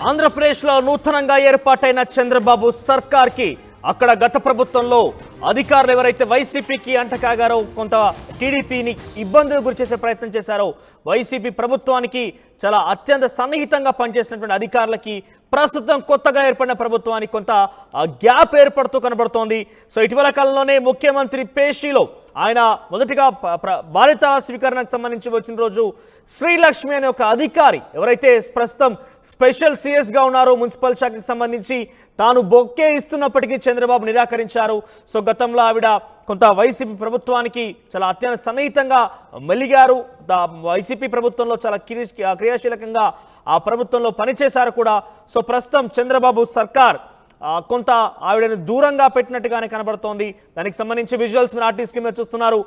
ఆంధ్రప్రదేశ్లో నూతనంగా ఏర్పాటైన చంద్రబాబు సర్కార్కి అక్కడ గత ప్రభుత్వంలో అధికారులు ఎవరైతే వైసీపీకి అంటకాగారో కొంత టీడీపీని ఇబ్బందులు గురిచేసే ప్రయత్నం చేశారో వైసీపీ ప్రభుత్వానికి చాలా అత్యంత సన్నిహితంగా పనిచేసినటువంటి అధికారులకి ప్రస్తుతం కొత్తగా ఏర్పడిన ప్రభుత్వానికి కొంత గ్యాప్ ఏర్పడుతూ కనబడుతోంది. సో ఇటీవల కాలంలోనే ముఖ్యమంత్రి పేషీలో ఆయన మొదటిగా బాధ్యతల స్వీకరణకు సంబంధించి వచ్చిన రోజు శ్రీలక్ష్మి అనే ఒక అధికారి ఎవరైతే ప్రస్తుతం స్పెషల్ సిఎస్గా ఉన్నారో మున్సిపల్ శాఖకు సంబంధించి తాను బొక్కే ఇస్తున్నప్పటికీ చంద్రబాబు నిరాకరించారు. సో గతంలో ఆవిడ కొంత వైసీపీ ప్రభుత్వానికి చాలా అత్యంత సన్నిహితంగా మెలిగారు. వైసీపీ ప్రభుత్వంలో చాలా క్రియాశీలకంగా ఆ ప్రభుత్వంలో పనిచేశారు కూడా. సో ప్రస్తుతం చంద్రబాబు సర్కార్ కొంత ఆవిడను దూరంగా పెట్టినట్టుగానే కనబడుతోంది. దానికి సంబంధించి విజువల్స్ మీరు ఆర్టీ స్క్రీన్ మీద చూస్తున్నారు.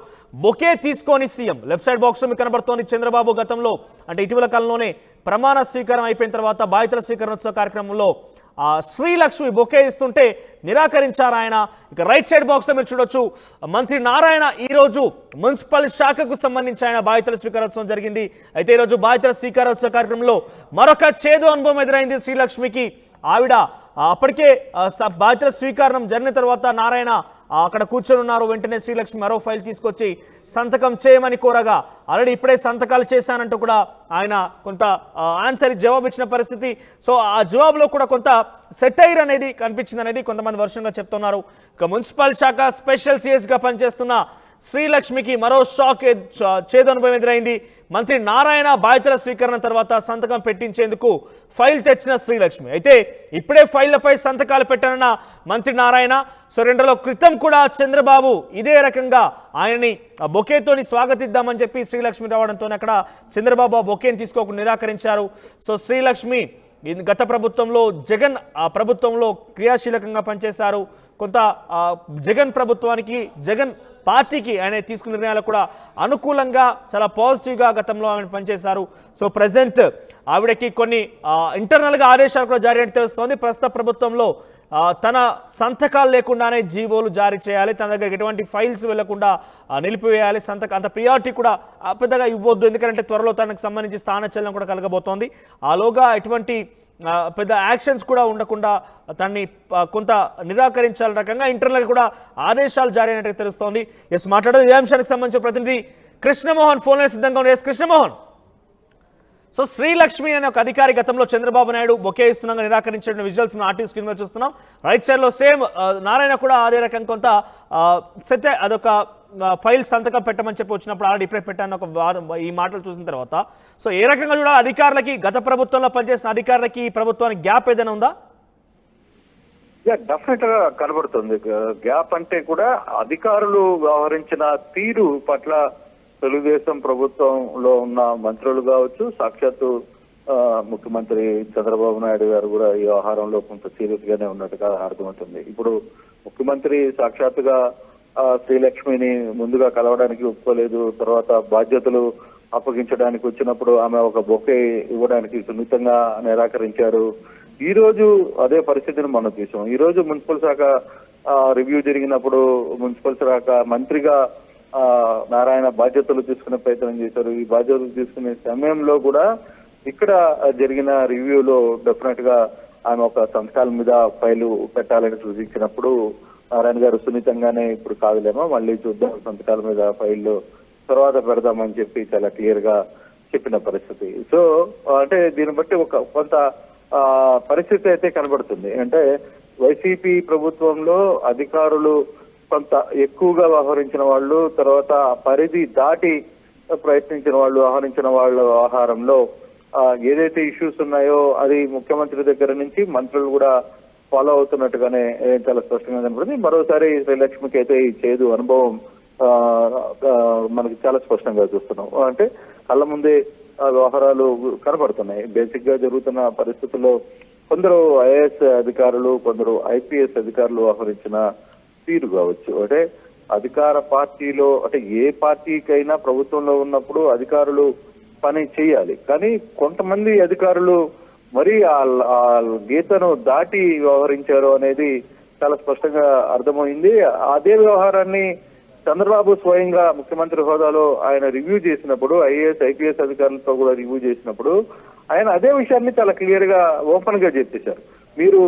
బొకే తీసుకొని సీఎం లెఫ్ట్ సైడ్ బాక్స్ మీకు కనబడుతోంది. చంద్రబాబు గతంలో అంటే ఇటీవల కాలంలోనే ప్రమాణ స్వీకారం అయిపోయిన తర్వాత బాధ్యతల స్వీకరణోత్సవ కార్యక్రమంలో శ్రీలక్ష్మి బొకే ఇస్తుంటే నిరాకరించారు ఆయన. ఇక రైట్ సైడ్ బాక్స్లో మీరు చూడొచ్చు మంత్రి నారాయణ ఈరోజు మున్సిపల్ శాఖకు సంబంధించి ఆయన బాధ్యతల స్వీకారోత్సవం జరిగింది. అయితే ఈరోజు బాధ్యతల స్వీకారోత్సవ కార్యక్రమంలో మరొక చేదు అనుభవం ఎదురైంది శ్రీలక్ష్మికి. ఆవిడ అప్పటికే బాధ్యతల స్వీకారం జరిగిన తర్వాత నారాయణ అక్కడ కూర్చొని ఉన్నారు. వెంటనే శ్రీలక్ష్మి మరో ఫైల్ తీసుకొచ్చి సంతకం చేయమని కోరగా ఆల్రెడీ ఇప్పుడే సంతకాలు చేశానంటూ కూడా ఆయన కొంత ఆన్సర్ జవాబు ఇచ్చిన పరిస్థితి. సో ఆ జవాబులో కూడా కొంత సెటైర్ అనేది కనిపించింది అనేది కొంతమంది వర్షంగా చెప్తున్నారు. ఇక మున్సిపల్ శాఖ స్పెషల్ సిఎస్గా పనిచేస్తున్న శ్రీలక్ష్మికి మరో షాక్ చేదు అనుభవం ఎదురైంది. మంత్రి నారాయణ బాధ్యతల స్వీకరణ తర్వాత సంతకం పెట్టించేందుకు ఫైల్ తెచ్చిన శ్రీలక్ష్మి అయితే ఇప్పుడే ఫైళ్లపై సంతకాలు పెట్టానన్న మంత్రి నారాయణ. సో 2 రోజుల క్రితం కూడా చంద్రబాబు ఇదే రకంగా ఆయనని బొకేతోని స్వాగతిద్దామని చెప్పి శ్రీలక్ష్మి రావడంతో అక్కడ చంద్రబాబు ఆ బొకేని తీసుకోకుండా నిరాకరించారు. సో శ్రీలక్ష్మి గత ప్రభుత్వంలో జగన్ ప్రభుత్వంలో క్రియాశీలకంగా పనిచేశారు. కొంత జగన్ ప్రభుత్వానికి జగన్ పార్టీకి ఆయన తీసుకున్న నిర్ణయాలు కూడా అనుకూలంగా చాలా పాజిటివ్గా గతంలో ఆయన పనిచేశారు. సో ప్రజెంట్ ఆవిడకి కొన్ని ఇంటర్నల్గా ఆదేశాలు కూడా జారీ అని తెలుస్తోంది. ప్రస్తుత ప్రభుత్వంలో తన సంతకాలు లేకుండానే జీవోలు జారీ చేయాలి, తన దగ్గర ఎటువంటి ఫైల్స్ వెళ్లకుండా నిలిపివేయాలి, అంత ప్రియారిటీ కూడా పెద్దగా ఇవ్వద్దు, ఎందుకంటే త్వరలో తనకు సంబంధించి స్థానచలనం కూడా కలగబోతోంది. ఆలోగా ఎటువంటి పెద్ద యాక్షన్స్ కూడా ఉండకుండా తనని కొంత నిరాకరించాల రకంగా ఇంటర్నల్గా కూడా ఆదేశాలు జారీ అయినట్టు తెలుస్తోంది. ఎస్ మాట్లాడేది ఇదే అంశానికి సంబంధించిన ప్రతినిధి కృష్ణమోహన్ ఫోన్ సిద్ధంగా ఉంది. ఎస్ కృష్ణమోహన్, సో శ్రీలక్ష్మి అనే ఒక అధికారి గతంలో చంద్రబాబు నాయుడు బొకే ఇస్తున్నాగా నిరాకరించిన విజువల్స్ మనం ఆర్టీ స్క్రీన్ మీద చూస్తున్నాం. రైట్ సైడ్లో సేమ్ నారాయణ కూడా అదే రకంగా కొంత సెట్ అదొక ఫైల్ సంతకం పెట్టమని చెప్పి వచ్చినప్పుడు ఆల్రెడీ ఇప్పుడే పెట్టాను ఒక ఈ మాటలు చూసిన తర్వాత. సో ఏ రకంగా చూడాలి అధికారులకి, గత ప్రభుత్వంలో పనిచేసిన అధికారులకి ఈ ప్రభుత్వానికి గ్యాప్ ఏదైనా ఉందా? డెఫినెట్ గా కనబడుతుంది గ్యాప్. అంటే కూడా అధికారులు వ్యవహరించిన తీరు పట్ల తెలుగుదేశం ప్రభుత్వంలో ఉన్న మంత్రులు కావచ్చు, సాక్షాత్తు ముఖ్యమంత్రి చంద్రబాబు నాయుడు గారు కూడా ఈ వ్యవహారంలో కొంత సీరియస్ గానే ఉన్నట్టుగా అర్థమవుతుంది. ఇప్పుడు ముఖ్యమంత్రి సాక్షాత్తుగా శ్రీలక్ష్మిని ముందుగా కలవడానికి ఒప్పుకోలేదు. తర్వాత బాధ్యతలు అప్పగించడానికి వచ్చినప్పుడు ఆమె ఒక బొకే ఇవ్వడానికి సున్నితంగా నిరాకరించారు. ఈ రోజు అదే పరిస్థితిని మనం చూసాం. ఈ రోజు మున్సిపల్ శాఖ రివ్యూ జరిగినప్పుడు మున్సిపల్ శాఖ మంత్రిగా నారాయణ బాధ్యతలు తీసుకునే ప్రయత్నం చేశారు. ఈ బాధ్యతలు తీసుకునే సమయంలో కూడా ఇక్కడ జరిగిన రివ్యూలో డెఫినెట్ గా ఆమె ఒక సంతకాల మీద ఫైలు పెట్టాలని సూచించినప్పుడు నారాయణ గారు సున్నితంగానే ఇప్పుడు కాదులేమో మళ్ళీ చూద్దాం, సంతకాల మీద ఫైళ్ళు తర్వాత పెడదామని చెప్పి చాలా క్లియర్ గా చెప్పిన పరిస్థితి. సో అంటే దీన్ని బట్టి ఒక కొంత పరిస్థితి అయితే కనబడుతుంది. అంటే వైసీపీ ప్రభుత్వంలో అధికారులు కొంత ఎక్కువగా వ్యవహరించిన వాళ్ళు, తర్వాత పరిధి దాటి ప్రయత్నించిన వాళ్ళు, వ్యవహరించిన వాళ్ళ వ్యవహారంలో ఏదైతే ఇష్యూస్ ఉన్నాయో అది ముఖ్యమంత్రి దగ్గర నుంచి మంత్రులు కూడా ఫాలో అవుతున్నట్టుగానే చాలా స్పష్టంగా కనపడుతుంది. మరోసారి శ్రీలక్ష్మికి అయితే ఈ చేదు అనుభవం మనకి చాలా స్పష్టంగా చూస్తున్నాం. అంటే కళ్ళ ముందే వ్యవహారాలు కనబడుతున్నాయి. బేసిక్ గా జరుగుతున్న పరిస్థితుల్లో కొందరు ఐఏఎస్ అధికారులు, కొందరు ఐపీఎస్ అధికారులు వ్యవహరించిన తీరు కావచ్చు. అంటే అధికార పార్టీలో అంటే ఏ పార్టీకైనా ప్రభుత్వంలో ఉన్నప్పుడు అధికారులు పని చేయాలి, కానీ కొంతమంది అధికారులు మరి ఆ గీతను దాటి వ్యవహరించారు అనేది చాలా స్పష్టంగా అర్థమైంది. అదే వ్యవహారాన్ని చంద్రబాబు స్వయంగా ముఖ్యమంత్రి హోదాలో ఆయన రివ్యూ చేసినప్పుడు, ఐఏఎస్ ఐపీఎస్ అధికారులతో కూడా రివ్యూ చేసినప్పుడు ఆయన అదే విషయాన్ని చాలా క్లియర్ గా ఓపెన్ గా చెప్పేశారు. మీరు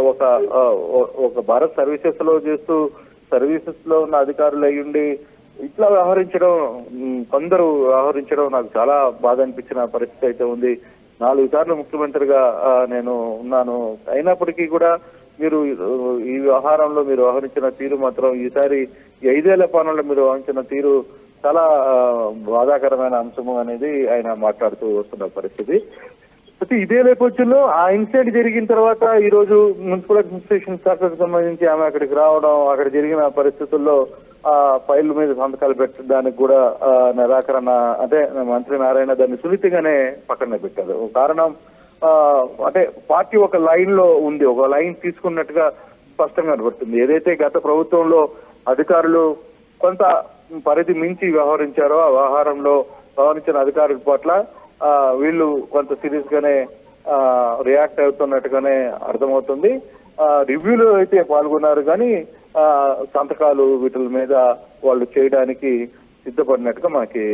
ఒక భారత్ సర్వీసెస్ లో చేస్తూ సర్వీసెస్ లో ఉన్న అధికారులు అయ్యుండి ఇట్లా వ్యవహరించడం, కొందరు వ్యవహరించడం నాకు చాలా బాధ అనిపించిన పరిస్థితి అయితే ఉంది. 4 సార్లు ముఖ్యమంత్రిగా నేను ఉన్నాను. అయినప్పటికీ కూడా మీరు ఈ వ్యవహారంలో మీరు వ్యవహరించిన తీరు మాత్రం ఈసారి 5 ఏళ్ల పాలనలో మీరు వ్యవహరించిన తీరు చాలా బాధాకరమైన అంశము అనేది ఆయన మాట్లాడుతూ వస్తున్న పరిస్థితి. అయితే ఇదే నేపథ్యంలో ఆ ఇన్సిడెంట్ జరిగిన తర్వాత ఈ రోజు మున్సిపల్ అడ్మినిస్ట్రేషన్ శాఖకు సంబంధించి ఆమె అక్కడికి రావడం, అక్కడ జరిగిన పరిస్థితుల్లో ఆ ఫైల్ మీద సంతకాలు పెట్టడానికి కూడా నిరాకరణ, అంటే మంత్రి నారాయణ దాన్ని సున్నితంగానే పక్కన పెట్టారు. కారణం అంటే పార్టీ ఒక లైన్ లో ఉంది, ఒక లైన్ తీసుకున్నట్టుగా స్పష్టంగా కనబడుతుంది. ఏదైతే గత ప్రభుత్వంలో అధికారులు కొంత పరిధి మించి వ్యవహరించారో ఆ వ్యవహారంలో వ్యవహరించిన అధికారుల పట్ల వీళ్ళు కొంత సీరియస్ గానే రియాక్ట్ అవుతున్నట్టుగానే అర్థమవుతుంది. రివ్యూలో అయితే పాల్గొన్నారు కానీ సంతకాలు వీటి మీద వాళ్ళు చేయడానికి సిద్ధపడినట్టుగా మనకి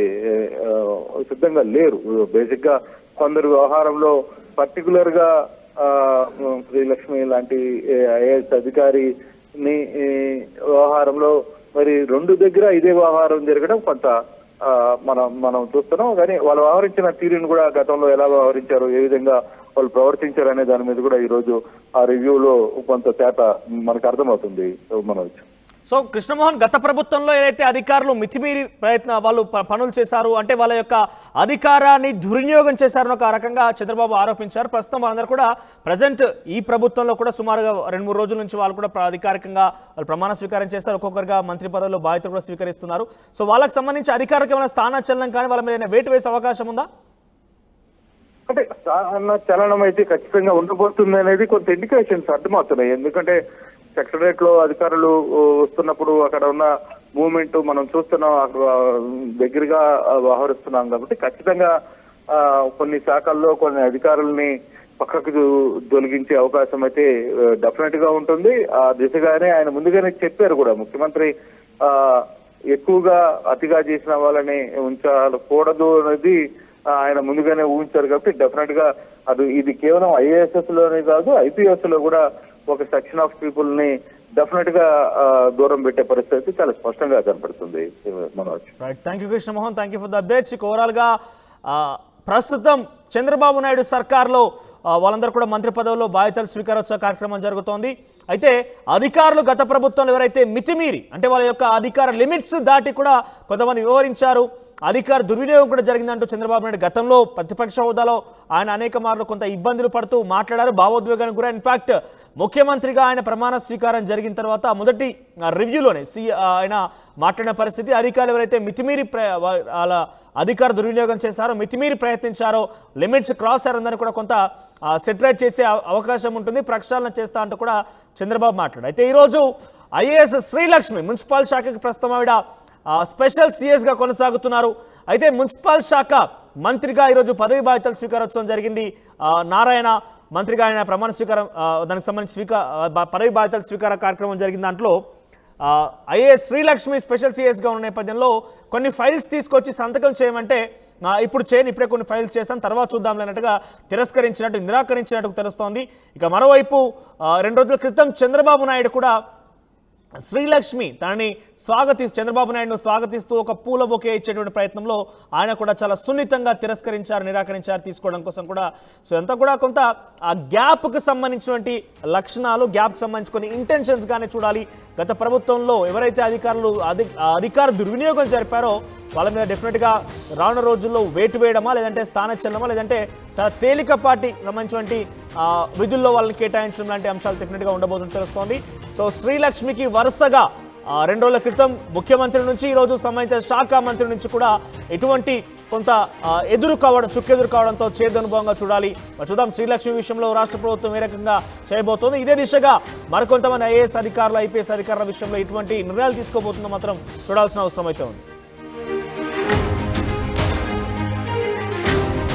సిద్ధంగా లేరు. బేసిక్ గా కొందరు వ్యవహారంలో పర్టికులర్ గా శ్రీలక్ష్మి లాంటి ఐఏఎస్ అధికారిని వ్యవహారంలో మరి 2 దగ్గర ఇదే వ్యవహారం జరగడం కొంత మనం చూస్తున్నాం. కానీ వాళ్ళు వ్యవహరించిన తీరుని కూడా గతంలో ఎలా వ్యవహరించారు, ఏ విధంగా వాళ్ళు ప్రవర్తించారు అనే దాని మీద కూడా ఈ రోజు ఆ రివ్యూలో కొంత శాత మనకు అర్థమవుతుంది మనోజ్. సో కృష్ణమోహన్, గత ప్రభుత్వంలో ఏదైతే అధికారులు మితిమీరి వాళ్ళు పనులు చేశారు, అంటే వాళ్ళ యొక్క అధికారాన్ని దుర్వినియోగం చేశారని ఒక రకంగా చంద్రబాబు ఆరోపించారు. ప్రస్తుతం వాళ్ళందరూ కూడా ప్రజెంట్ ఈ ప్రభుత్వంలో కూడా సుమారుగా 2-3 రోజుల నుంచి వాళ్ళు కూడా అధికారికంగా వాళ్ళు ప్రమాణ స్వీకారం చేస్తారు. ఒక్కొక్కరిగా మంత్రి పదవుల్లో బాధ్యతలు కూడా స్వీకరిస్తున్నారు. సో వాళ్ళకి సంబంధించి అధికారికమైన స్థానచలనం కానీ వాళ్ళ మీద వేటు వేసే అవకాశం ఉందా? అంటే స్థాన చలనం అయితే ఖచ్చితంగా ఉండబోతుంది అనేది కొంత ఇండికేషన్స్ అర్థమవుతున్నాయి. ఎందుకంటే సెక్రటరేట్ లో అధికారులు వస్తున్నప్పుడు అక్కడ ఉన్న మూవ్మెంట్ మనం చూస్తున్నాం, అక్కడ దగ్గరగా వ్యవహరిస్తున్నాం కాబట్టి ఖచ్చితంగా కొన్ని శాఖల్లో కొన్ని అధికారుల్ని పక్కకు తొలగించే అవకాశం అయితే డెఫినెట్ గా ఉంటుంది. ఆ దిశగానే ఆయన ముందుగానే చెప్పారు కూడా. ముఖ్యమంత్రి ఎక్కువగా అతిగా చేసిన వాళ్ళని ఉంచకూడదు అనేది ఆయన ముందుగానే ఊహించారు కాబట్టి డెఫినెట్ గా ఇది కేవలం ఐఏఎస్ఎస్ లోనే కాదు, ఐపీఎస్ లో కూడా ఒక సెక్షన్ ఆఫ్ పీపుల్ ని డెఫినెట్ గా దూరం పెట్టే పరిస్థితి చాలా స్పష్టంగా కనపడుతుంది Manoj. Right, thank you Krishnamohan, thank you for the updates. Overall గా ప్రస్తుతం చంద్రబాబు నాయుడు సర్కార్లో వాళ్ళందరూ కూడా మంత్రి పదవుల్లో బాధ్యతలు స్వీకారోత్సవ కార్యక్రమం జరుగుతోంది. అయితే అధికారులు గత ప్రభుత్వంలో ఎవరైతే మితిమీరి, అంటే వాళ్ళ యొక్క అధికార లిమిట్స్ దాటి కూడా కొంతమంది వివరించారు, అధికార దుర్వినియోగం కూడా జరిగిందంటూ చంద్రబాబు నాయుడు గతంలో ప్రతిపక్ష హోదాలో ఆయన అనేక మార్లు కొంత ఇబ్బందులు పడుతూ మాట్లాడారు, భావోద్వేగానికి కూడా. ఇన్ఫాక్ట్ ముఖ్యమంత్రిగా ఆయన ప్రమాణ స్వీకారం జరిగిన తర్వాత మొదటి రివ్యూలోనే ఆయన మాట్లాడిన పరిస్థితి, అధికారులు ఎవరైతే మితిమీరి వాళ్ళ అధికార దుర్వినియోగం చేశారో, మితిమీరి ప్రయత్నించారో, లిమిట్స్ క్రాస్ అయ్యారని కూడా కొంత సెటరేట్ చేసే అవకాశం ఉంటుంది, ప్రక్షాళన చేస్తా అంటూ కూడా చంద్రబాబు మాట్లాడారు. అయితే ఈరోజు ఐఏఎస్ శ్రీలక్ష్మి మున్సిపల్ శాఖకి ప్రస్తుతం ఆవిడ స్పెషల్ సిఎస్గా కొనసాగుతున్నారు. అయితే మున్సిపల్ శాఖ మంత్రిగా ఈరోజు పదవి బాధ్యతలు స్వీకారోత్సవం జరిగింది. నారాయణ మంత్రిగా ఆయన ప్రమాణ స్వీకారం, దానికి సంబంధించి పదవి బాధ్యతల స్వీకార కార్యక్రమం జరిగిన దాంట్లో ఐఏఎస్ శ్రీలక్ష్మి స్పెషల్ సిఎస్గా ఉన్న నేపథ్యంలో కొన్ని ఫైల్స్ తీసుకొచ్చి సంతకం చేయమంటే ఇప్పుడు చేయను, ఇప్పుడే కొన్ని ఫైల్స్ చేశాను, తర్వాత చూద్దాం అన్నట్టుగా నిరాకరించినట్టు తెలుస్తోంది. ఇక మరోవైపు 2 రోజుల క్రితం చంద్రబాబు నాయుడు కూడా శ్రీలక్ష్మి తనని చంద్రబాబు నాయుడును స్వాగతిస్తూ ఒక పూల బొకే ఇచ్చేటువంటి ప్రయత్నంలో ఆయన కూడా చాలా సున్నితంగా నిరాకరించారు తీసుకోవడం కోసం కూడా. సో అంతా కూడా కొంత ఆ గ్యాప్కి సంబంధించినటువంటి లక్షణాలు, గ్యాప్కి సంబంధించి కొన్ని ఇంటెన్షన్స్ గానే చూడాలి. గత ప్రభుత్వంలో ఎవరైతే అధికారులు అధికార దుర్వినియోగం జరిపారో వాళ్ళ మీద డెఫినెట్గా రానున్న రోజుల్లో వేటు వేయడమా, లేదంటే స్థానచలనమా, లేదంటే చాలా తేలికపాటి సంబంధించినటువంటి విధుల్లో వాళ్ళని కేటాయించడం లాంటి అంశాలు డెఫినెట్గా ఉండబోతుందని తెలుస్తోంది. సో శ్రీలక్ష్మికి వరుసగా 2 రోజుల క్రితం ముఖ్యమంత్రి నుంచి ఈరోజు సంబంధించిన శాఖ మంత్రి నుంచి కూడా ఎటువంటి కొంత చుక్కెదురు కావడంతో చేదు అనుభవంగా చూడాలి. చూద్దాం శ్రీలక్ష్మి విషయంలో రాష్ట్ర ప్రభుత్వం ఏ రకంగా చేయబోతోంది. ఇదే దిశగా మరికొంతమంది ఐఏఎస్ అధికారులు, ఐపీఎస్ అధికారుల విషయంలో ఎటువంటి నిర్ణయాలు తీసుకోబోతుందో మాత్రం చూడాల్సిన అవసరం అయితే ఉంది.